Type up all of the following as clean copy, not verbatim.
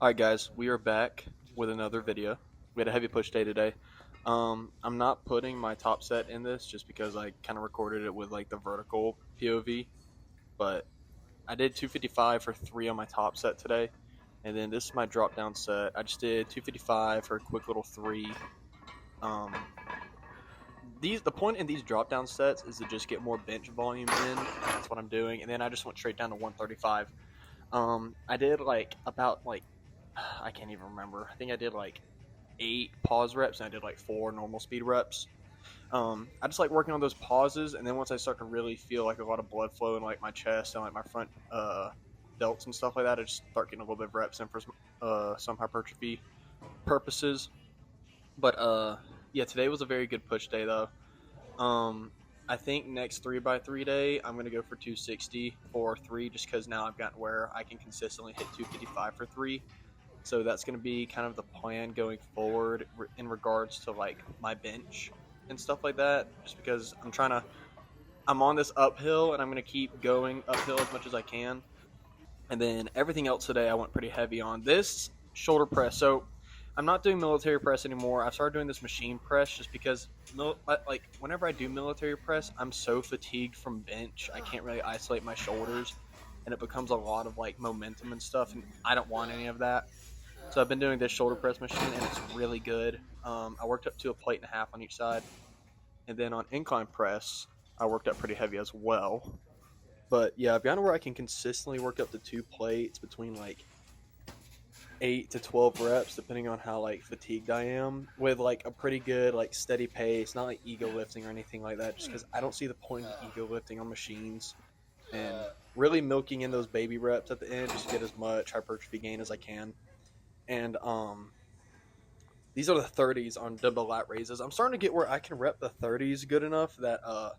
Alright guys, we are back with another video. We had a heavy push day today. I'm not putting my top set in this just because I kind of recorded it with like the vertical POV, but I did 255 for 3 on my top set today, and then this is my drop down set. I just did 255 for a quick little 3. Um, the point in these drop down sets is to just get more bench volume in. That's what I'm doing, and then I just went straight down to 135. I did like about like I can't even remember. I think I did like 8 pause reps and I did like 4 normal speed reps. I just like working on those pauses, and then once I start to really feel like a lot of blood flow in like my chest and like my front delts and stuff like that, I just start getting a little bit of reps in for some hypertrophy purposes. But yeah, today was a very good push day though. I think next 3x3 day I'm gonna go for 260 for 3, just because now I've gotten where I can consistently hit 255 for 3. So that's going to be kind of the plan going forward in regards to like my bench and stuff like that. Just because I'm on this uphill and I'm going to keep going uphill as much as I can. And then everything else today I went pretty heavy on. This shoulder press. So I'm not doing military press anymore. I've started doing this machine press just because like whenever I do military press, I'm so fatigued from bench. I can't really isolate my shoulders, and it becomes a lot of like momentum and stuff, and I don't want any of that. So I've been doing this shoulder press machine, and it's really good. I worked up to a plate and a half on each side. And then on incline press, I worked up pretty heavy as well. But yeah, I've gotten where I can consistently work up to 2 plates between like 8 to 12 reps, depending on how like fatigued I am, with like a pretty good like steady pace, not like ego lifting or anything like that, just because I don't see the point of ego lifting on machines. And really milking in those baby reps at the end just to get as much hypertrophy gain as I can. And these are the 30s on dumbbell lat raises. I'm starting to get where I can rep the 30s good enough that I'm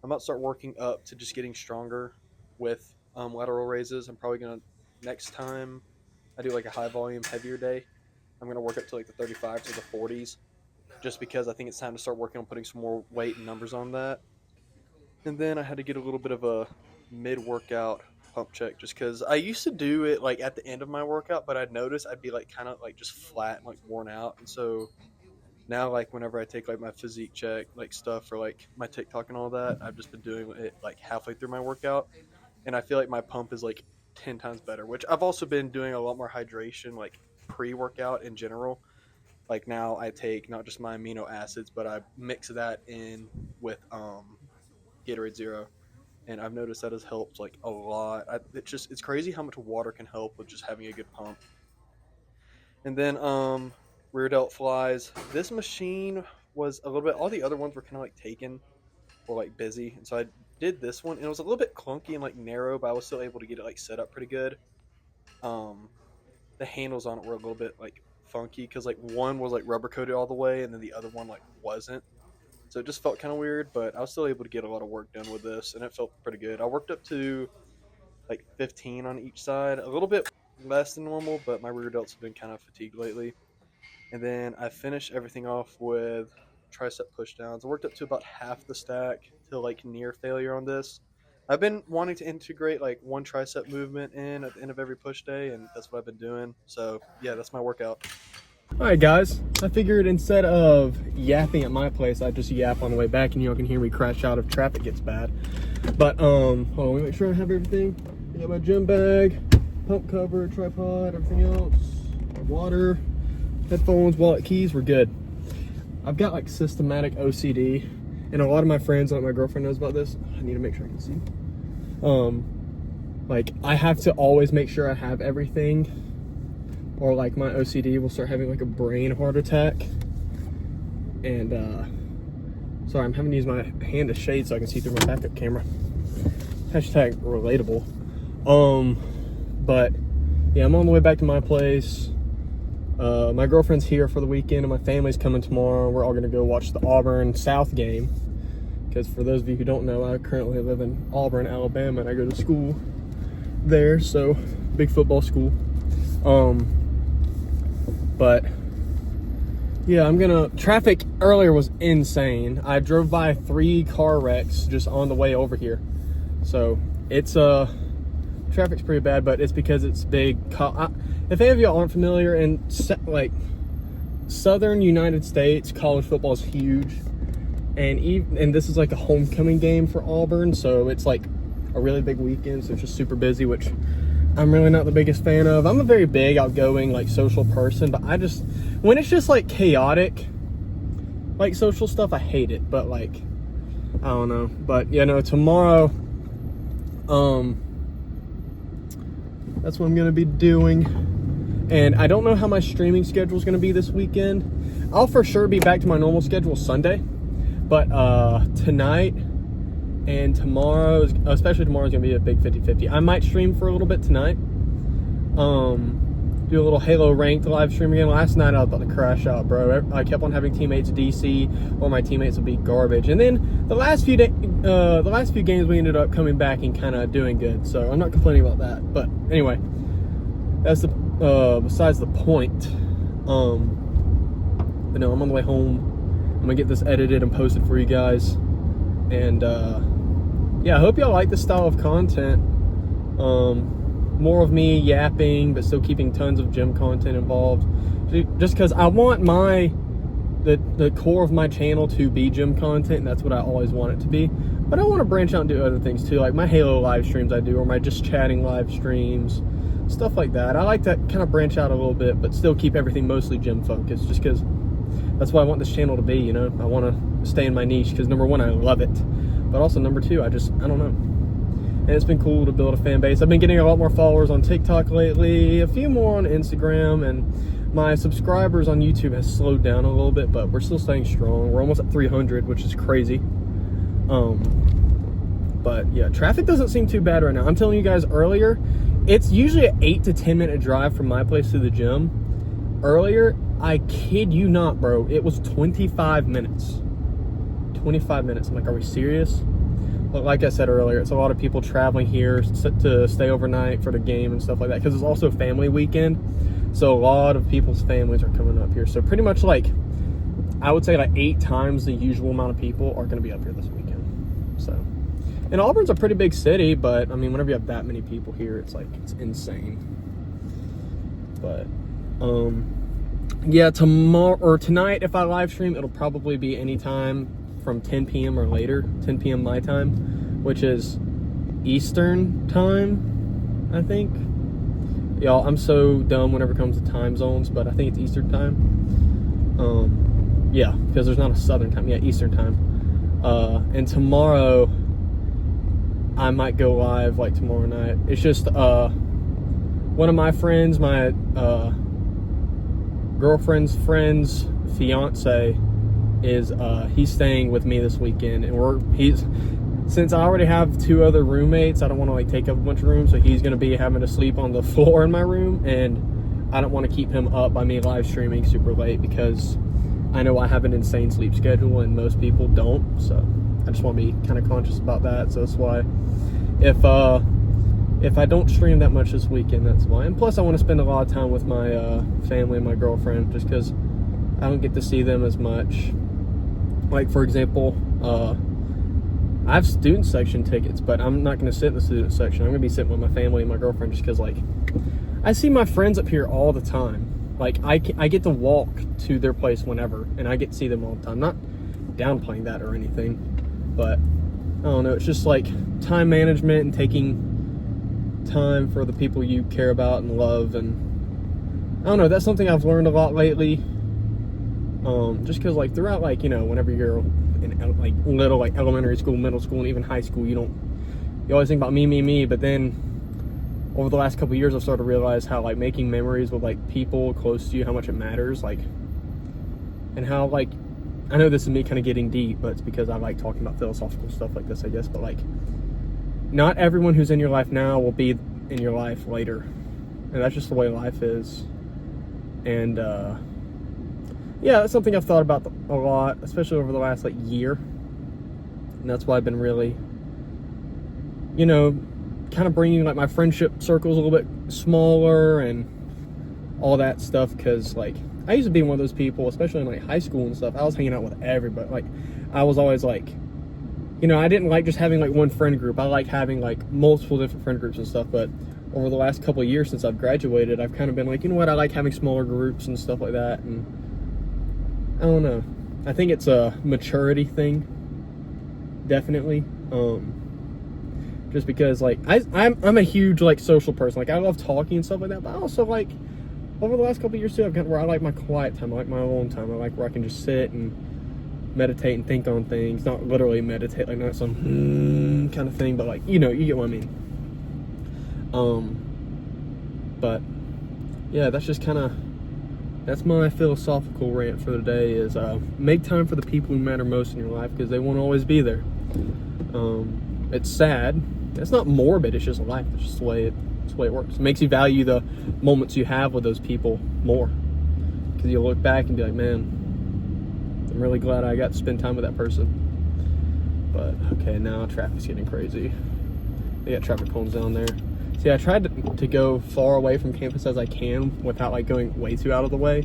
about to start working up to just getting stronger with lateral raises. I'm probably gonna, next time I do like a high volume heavier day, I'm gonna work up to like the 35s or the 40s, just because I think it's time to start working on putting some more weight and numbers on that. And then I had to get a little bit of a mid-workout pump check, just because I used to do it like at the end of my workout, but I'd notice I'd be like kind of like just flat and like worn out. And so now, like whenever I take like my physique check like stuff for like my TikTok and all that, I've just been doing it like halfway through my workout, and I feel like my pump is like 10 times better. Which I've also been doing a lot more hydration like pre-workout in general. Like now I take not just my amino acids, but I mix that in with Gatorade Zero, and I've noticed that has helped like a lot. It's crazy how much water can help with just having a good pump. And then rear delt flies. This machine was a little bit. All the other ones were kind of like taken or like busy, and so I did this one, and it was a little bit clunky and like narrow, but I was still able to get it like set up pretty good. Um, the handles on it were a little bit like funky because like one was like rubber coated all the way, and then the other one like wasn't. So it just felt kind of weird, but I was still able to get a lot of work done with this, and it felt pretty good. I worked up to like 15 on each side, a little bit less than normal, but my rear delts have been kind of fatigued lately. And then I finished everything off with tricep pushdowns. I worked up to about half the stack to like near failure on this. I've been wanting to integrate like one tricep movement in at the end of every push day, and that's what I've been doing. So yeah, that's my workout. All right, guys, I figured instead of yapping at my place, I'd just yap on the way back, and y'all can hear me crash out if traffic gets bad. But hold on, let me make sure I have everything. I got my gym bag, pump cover, tripod, everything else, water, headphones, wallet, keys. We're good. I've got like systematic OCD, and a lot of my friends, like my girlfriend, knows about this. I need to make sure I can see. Like I have to always make sure I have everything, or like my OCD will start having like a brain heart attack. And sorry, I'm having to use my hand to shade so I can see through my backup camera. Hashtag relatable. But yeah, I'm on the way back to my place. My girlfriend's here for the weekend, and my family's coming tomorrow. We're all gonna go watch the Auburn South game, because for those of you who don't know, I currently live in Auburn, Alabama, and I go to school there, so big football school. But yeah, traffic earlier was insane. I drove by 3 car wrecks just on the way over here. So it's traffic's pretty bad, but it's because it's big. If any of you aren't familiar, in like southern United States, college football is huge, and this is like a homecoming game for Auburn, so it's like a really big weekend. So it's just super busy, which I'm really not the biggest fan of. I'm a very big, outgoing, like social person, but when it's just like chaotic, like social stuff, I hate it. But like, I don't know. But you know, tomorrow, that's what I'm gonna be doing. And I don't know how my streaming schedule is gonna be this weekend. I'll for sure be back to my normal schedule Sunday, but tonight and tomorrow, especially tomorrow, is gonna be a big 50-50. I might stream for a little bit tonight. Do a little Halo ranked live stream again. Last night I was about to crash out, bro. I kept on having teammates DC, or my teammates would be garbage. And then the last few games we ended up coming back and kind of doing good. So I'm not complaining about that. But anyway, that's besides the point. But no, I'm on the way home. I'm gonna get this edited and posted for you guys. And yeah, I hope y'all like this style of content. More of me yapping, but still keeping tons of gym content involved. Just because I want the core of my channel to be gym content, and that's what I always want it to be. But I want to branch out and do other things too, like my Halo live streams I do, or my just chatting live streams, stuff like that. I like to kind of branch out a little bit, but still keep everything mostly gym focused, just because that's what I want this channel to be, you know? I want to stay in my niche, because number one, I love it. But also number two, I don't know. And it's been cool to build a fan base. I've been getting a lot more followers on TikTok lately, a few more on Instagram, and my subscribers on YouTube has slowed down a little bit, but we're still staying strong. We're almost at 300, which is crazy. But yeah, traffic doesn't seem too bad right now. I'm telling you guys earlier, it's usually an 8 to 10 minute drive from my place to the gym. Earlier, I kid you not, bro, it was 25 minutes. 25 minutes. I'm like, are we serious? But like I said earlier, it's a lot of people traveling here to stay overnight for the game and stuff like that, because it's also family weekend. So a lot of people's families are coming up here. So pretty much like, I would say like 8 times the usual amount of people are going to be up here this weekend. So, and Auburn's a pretty big city, but I mean, whenever you have that many people here, it's like, it's insane. But, yeah, tomorrow or tonight, if I live stream, it'll probably be anytime from 10 p.m. or later, 10 p.m. my time, which is Eastern time, I think. Y'all, I'm so dumb whenever it comes to time zones, but I think it's Eastern time. Yeah, because there's not a Southern time. Yeah, Eastern time. And tomorrow, I might go live like tomorrow night. It's just one of my friends, my girlfriend's friend's fiance, is he's staying with me this weekend, and since I already have 2 other roommates, I don't want to like take up a bunch of rooms, so he's going to be having to sleep on the floor in my room, and I don't want to keep him up by me live streaming super late, because I know I have an insane sleep schedule and most people don't. So I just want to be kind of conscious about that. So that's why if I don't stream that much this weekend, that's why. And plus I want to spend a lot of time with my family and my girlfriend, just because I don't get to see them as much. Like, for example, I have student section tickets, but I'm not going to sit in the student section. I'm going to be sitting with my family and my girlfriend, just because, like, I see my friends up here all the time. Like, I get to walk to their place whenever, and I get to see them all the time. Not downplaying that or anything, but I don't know. It's just, like, time management and taking time for the people you care about and love. And I don't know. That's something I've learned a lot lately. Just because, like, throughout, like, you know, whenever you're in, like, little, like, elementary school, middle school, and even high school, you always think about me, but then over the last couple of years, I've started to realize how, like, making memories with, like, people close to you, how much it matters, like, and how, like, I know this is me kind of getting deep, but it's because I like talking about philosophical stuff like this, I guess, but, like, not everyone who's in your life now will be in your life later, and that's just the way life is. And, yeah, that's something I've thought about a lot, especially over the last, like, year. And that's why I've been really, you know, kind of bringing, like, my friendship circles a little bit smaller and all that stuff. Because, like, I used to be one of those people, especially in, like, high school and stuff. I was hanging out with everybody. Like, I was always, like, you know, I didn't like just having like one friend group. I like having like multiple different friend groups and stuff. But over the last couple of years since I've graduated, I've kind of been like, you know what, I like having smaller groups and stuff like that. And I don't know. I think it's a maturity thing, definitely. Just because like I'm a huge like social person. Like I love talking and stuff like that. But I also like over the last couple of years too, I've gotten where I like my quiet time. I like my alone time. I like where I can just sit and meditate and think on things. Not literally meditate, like not some kind of thing, but like, you know, you get what I mean. But yeah, that's just kind of, that's my philosophical rant for the day is make time for the people who matter most in your life, because they won't always be there. It's sad. It's not morbid, it's just life. It's just the way it works. It makes you value the moments you have with those people more, because you'll look back and be like, man, I'm really glad I got to spend time with that person. But okay, now traffic's getting crazy. They got traffic cones down there. See, I tried to go far away from campus as I can without like going way too out of the way.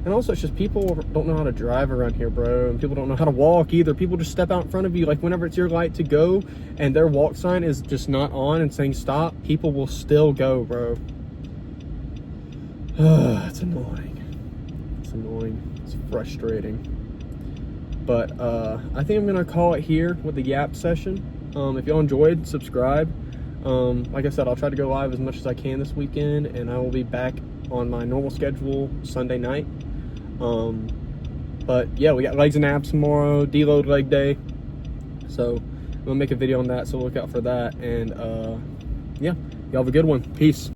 And also, it's just people don't know how to drive around here, bro. And people don't know how to walk either. People just step out in front of you. Like whenever it's your light to go and their walk sign is just not on and saying stop, people will still go, bro. It's annoying. It's annoying. It's frustrating. But I think I'm gonna call it here with the Yap session. If y'all enjoyed, subscribe. Like I said, I'll try to go live as much as I can this weekend, and I will be back on my normal schedule Sunday night. But yeah, we got legs and abs tomorrow, deload leg day. So I'm gonna make a video on that, so look out for that. And yeah, y'all have a good one. Peace.